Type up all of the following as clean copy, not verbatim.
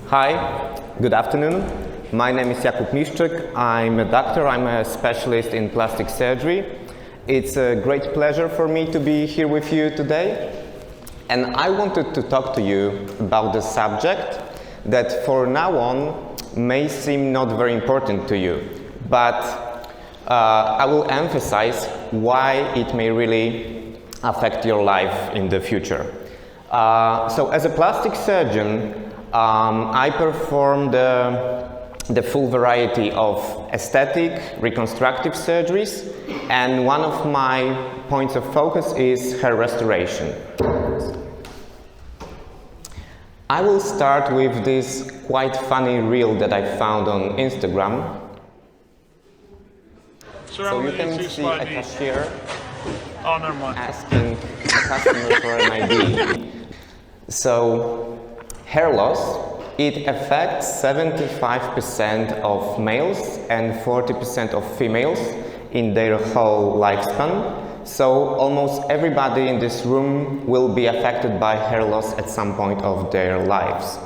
Hi, good afternoon. My name is Jakub Miszczyk. I'm a doctor. I'm a specialist in plastic surgery. It's a great pleasure for me to be here with you today. And I wanted to talk to you about the subject that for now on may seem not very important to you, but I will emphasize why it may really affect your life in the future. So as a plastic surgeon, I perform the full variety of aesthetic, reconstructive surgeries, and one of my points of focus is hair restoration. I will start with this quite funny reel that I found on Instagram. So you can see a cashier asking a customer for an ID. So hair loss, it affects 75% of males and 40% of females in their whole lifespan. So almost everybody in this room will be affected by hair loss at some point of their lives.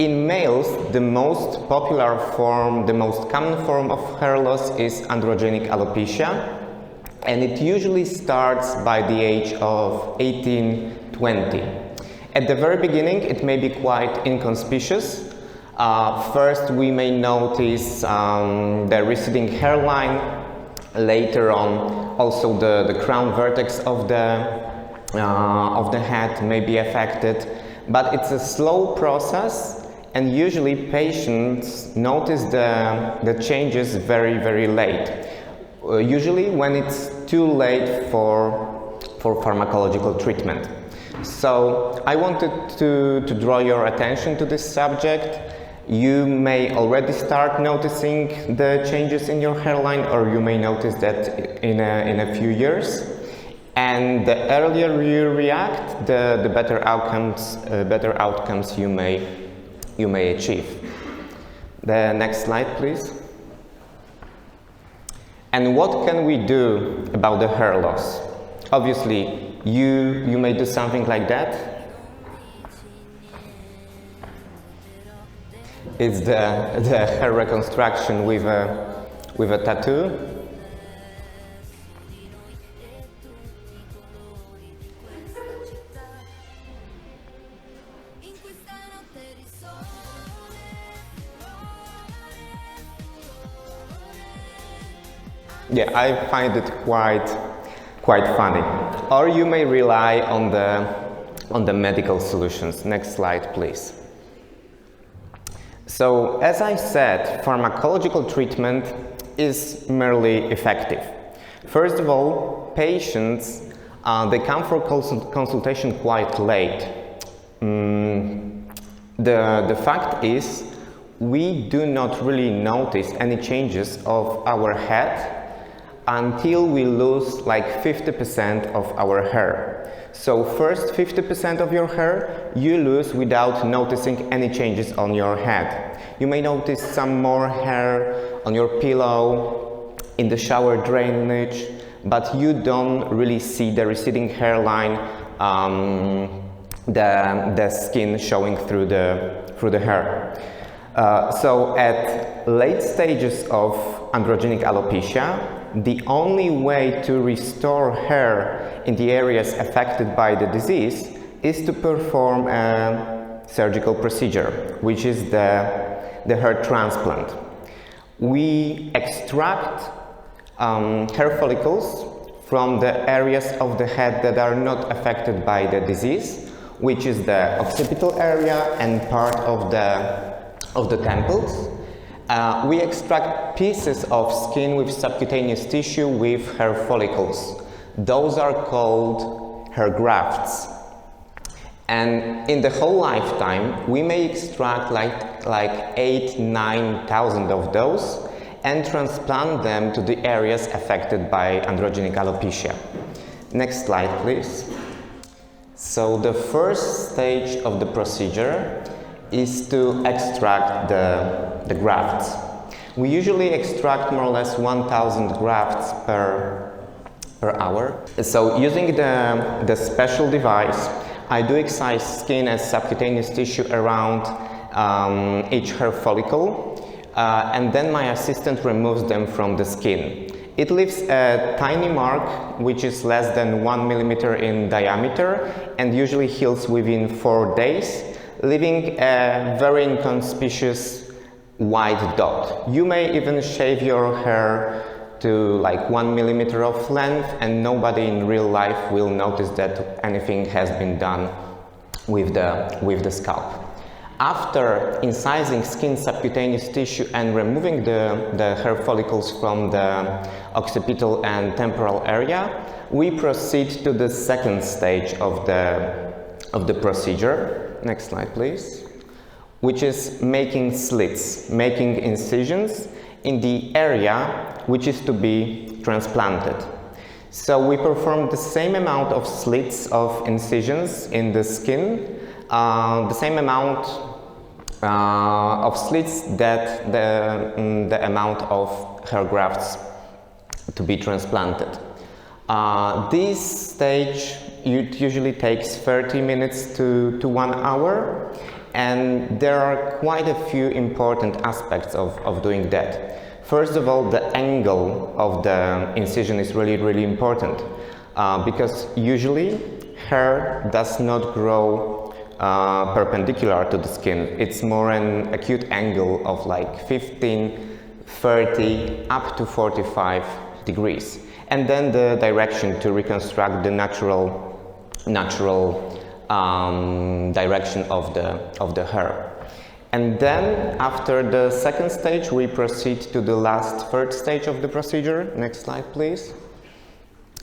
In males, the most popular form, the most common form of hair loss is androgenic alopecia, and it usually starts by the age of 18-20. At the very beginning, it may be quite inconspicuous. First, we may notice the receding hairline. Later on, also the crown vertex of the head may be affected. But it's a slow process, and usually patients notice the changes very, very late. Usually when it's too late for pharmacological treatment. So I wanted to draw your attention to this subject. You may already start noticing the changes in your hairline, or you may notice that in a few years. And the earlier you react, the better outcomes you may achieve. The next slide, please. And what can we do about the hair loss? Obviously, you may do something like that. It's the hair reconstruction with a tattoo. Yeah, I find it quite funny. Or you may rely on the medical solutions. Next slide, please. So, as I said, pharmacological treatment is merely effective. First of all, patients, they come for consultation quite late. The fact is, we do not really notice any changes of our head until we lose like 50% of our hair. So first 50% of your hair you lose without noticing any changes on your head. You may notice some more hair on your pillow, in the shower drainage, but you don't really see the receding hairline, the skin showing through the hair. So at late stages of androgenic alopecia, the only way to restore hair in the areas affected by the disease is to perform a surgical procedure, which is the hair transplant. We extract hair follicles from the areas of the head that are not affected by the disease, which is the occipital area and part of the temples. We extract pieces of skin with subcutaneous tissue with hair follicles. Those are called hair grafts. And in the whole lifetime, we may extract like 8,000–9,000 of those and transplant them to the areas affected by androgenic alopecia. Next slide, please. So the first stage of the procedure is to extract the grafts. We usually extract more or less 1,000 grafts per hour. So using the special device, I do excise skin and subcutaneous tissue around each hair follicle, and then my assistant removes them from the skin. It leaves a tiny mark which is less than 1 millimeter in diameter and usually heals within 4 days, leaving a very inconspicuous white dot. You may even shave your hair to like 1 millimeter of length and nobody in real life will notice that anything has been done with the scalp. After incising skin, subcutaneous tissue and removing the hair follicles from the occipital and temporal area, we proceed to the second stage of the procedure. Next slide, please. Which is making slits, making incisions in the area which is to be transplanted. So we perform the same amount of slits of incisions in the skin, the same amount of slits that the amount of hair grafts to be transplanted. This stage usually takes 30 minutes to 1 hour, and there are quite a few important aspects of doing that. First of all, the angle of the incision is really important, because usually hair does not grow perpendicular to the skin. It's more an acute angle of like 15, 30, up to 45 degrees. And then the direction to reconstruct the natural direction of the hair. And then after the second stage, we proceed to the last third stage of the procedure. Next slide, please.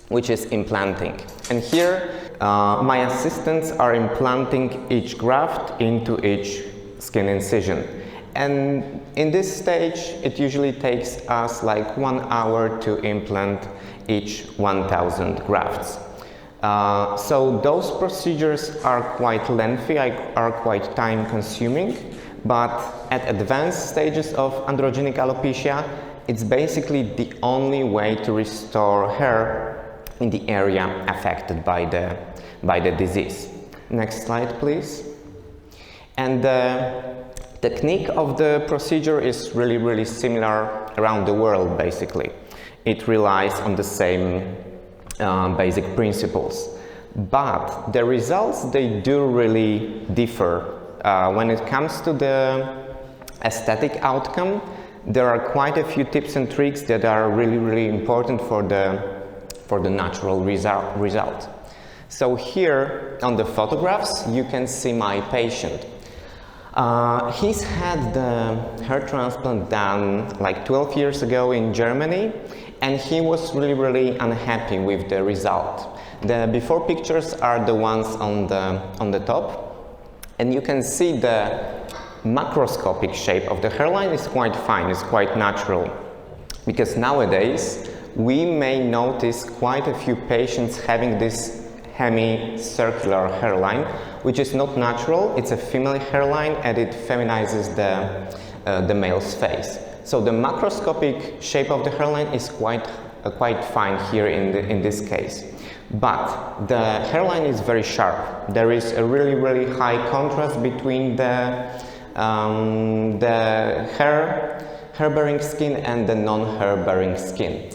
Which is implanting. And here my assistants are implanting each graft into each skin incision. And in this stage, it usually takes us like 1 hour to implant each 1,000 grafts. So those procedures are quite lengthy, are quite time consuming, but at advanced stages of androgenic alopecia, it's basically the only way to restore hair in the area affected by the disease. Next slide, please. And the technique of the procedure is really similar around the world, basically. It relies on the same basic principles. But the results, they do really differ. When it comes to the aesthetic outcome, there are quite a few tips and tricks that are really important for the natural result. So here on the photographs, you can see my patient. He's had the hair transplant done like 12 years ago in Germany, and he was really unhappy with the result. The before pictures are the ones on the top, and you can see the macroscopic shape of the hairline is quite fine, it's quite natural. Because nowadays, we may notice quite a few patients having this hemicircular hairline, which is not natural. It's a female hairline and it feminizes the male's face. So the macroscopic shape of the hairline is quite fine here in this case. But the hairline is very sharp. There is a really high contrast between the hair-bearing skin and the non-hair-bearing skin.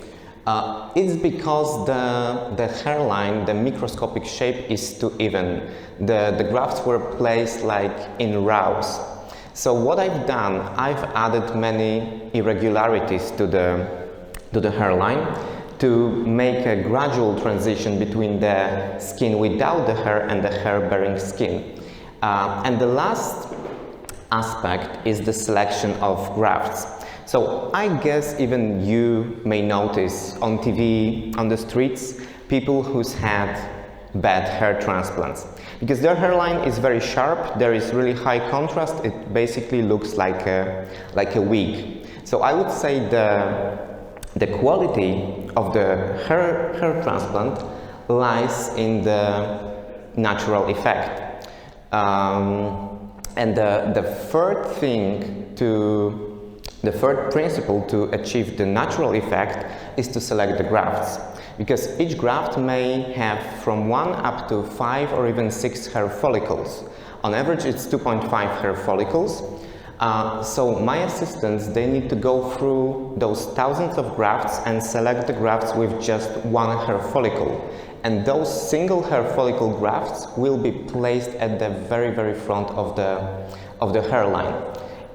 It's because the hairline, the microscopic shape is too even. The grafts were placed like in rows. So what I've done, I've added many irregularities to the hairline to make a gradual transition between the skin without the hair and the hair-bearing skin. And the last aspect is the selection of grafts. So I guess even you may notice on TV, on the streets, people who's had bad hair transplants. Because their hairline is very sharp, there is really high contrast, it basically looks like a wig. So I would say the quality of the hair transplant lies in the natural effect. And the third principle to achieve the natural effect is to select the grafts. because each graft may have from 1 up to 5 or even 6 hair follicles. On average, it's 2.5 hair follicles. So my assistants, they need to go through those thousands of grafts and select the grafts with just 1 hair follicle. And those single hair follicle grafts will be placed at the very front of the hairline.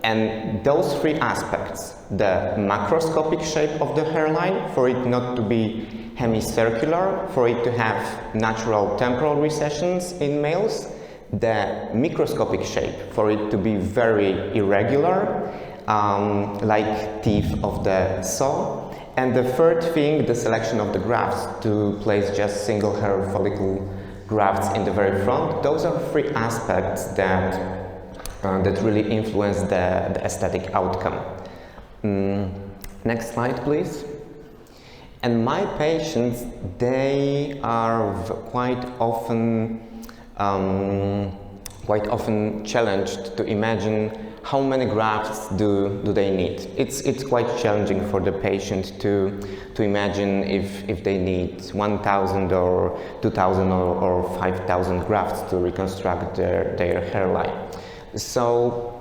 And those 3 aspects, the macroscopic shape of the hairline, for it not to be hemicircular, for it to have natural temporal recessions in males, the microscopic shape, for it to be very irregular, like teeth of the saw. And the third thing, the selection of the grafts, to place just single hair follicle grafts in the very front. Those are 3 aspects that really influence the aesthetic outcome. Next slide, please. And my patients, they are quite often challenged to imagine how many grafts do they need. It's quite challenging for the patient to imagine if they need 1,000 or 2,000 or 5,000 grafts to reconstruct their hairline. So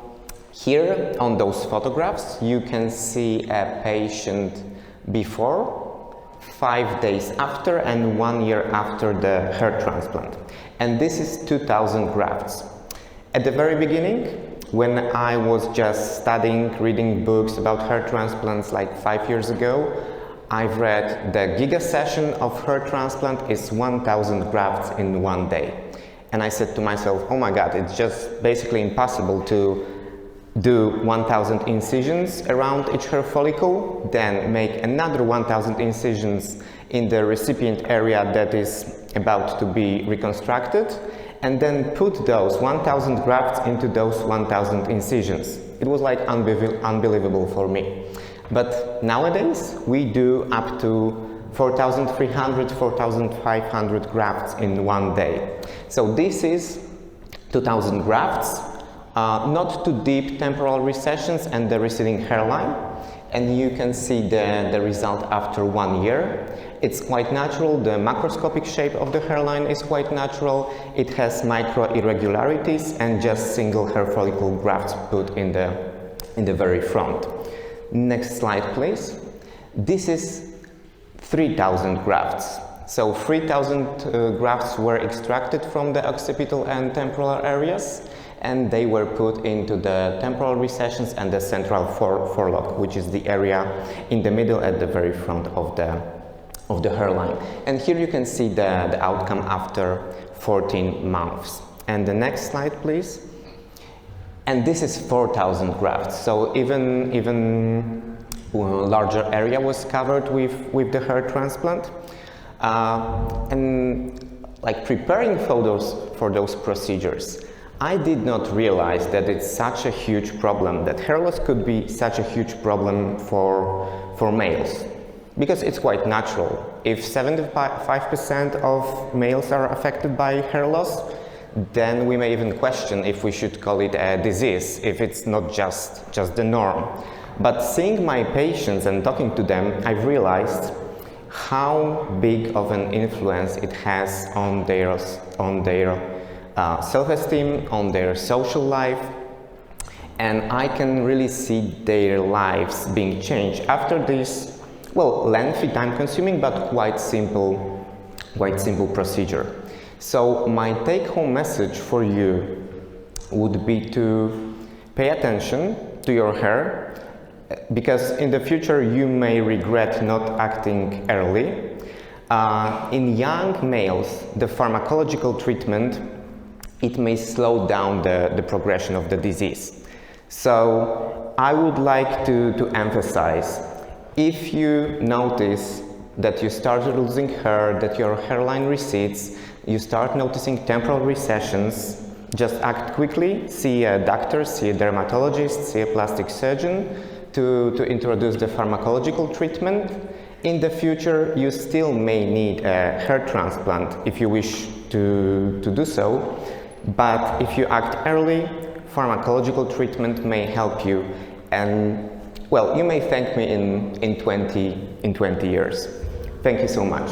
here on those photographs you can see a patient before, 5 days after, and 1 year after the hair transplant. And this is 2,000 grafts. At the very beginning, when I was just studying, reading books about hair transplants like 5 years ago, I've read the giga session of hair transplant is 1,000 grafts in 1 day. And I said to myself, oh my god, it's just basically impossible to do 1,000 incisions around each hair follicle, then make another 1,000 incisions in the recipient area that is about to be reconstructed, and then put those 1,000 grafts into those 1,000 incisions. It was like unbelievable for me. But nowadays we do up to 4,300, 4,500 grafts in 1 day. So this is 2,000 grafts, not too deep temporal recessions and the receding hairline. And you can see the result after 1 year. It's quite natural. The macroscopic shape of the hairline is quite natural. It has micro irregularities and just single hair follicle grafts put in the very front. Next slide, please. This is 3,000 grafts. So 3,000 grafts were extracted from the occipital and temporal areas, and they were put into the temporal recessions and the central forelock, which is the area in the middle at the very front of the hairline. And here you can see the outcome after 14 months. And the next slide, please. And this is 4,000 grafts. So even larger area was covered with the hair transplant. And like preparing for those procedures, I did not realize that it's such a huge problem, that hair loss could be such a huge problem for males. Because it's quite natural. If 75% of males are affected by hair loss, then we may even question if we should call it a disease, if it's not just the norm. But seeing my patients and talking to them, I've realized how big of an influence it has on their self-esteem, on their social life, and I can really see their lives being changed after this, well, lengthy, time-consuming, but quite simple procedure. So my take-home message for you would be to pay attention to your hair, because in the future you may regret not acting early. In young males, the pharmacological treatment, it may slow down the progression of the disease. So I would like to emphasize, if you notice that you started losing hair, that your hairline recedes, you start noticing temporal recessions, just act quickly, see a doctor, see a dermatologist, see a plastic surgeon to introduce the pharmacological treatment. In the future, you still may need a hair transplant if you wish to do so, but if you act early, pharmacological treatment may help you, and well, you may thank me in 20 years. Thank you so much.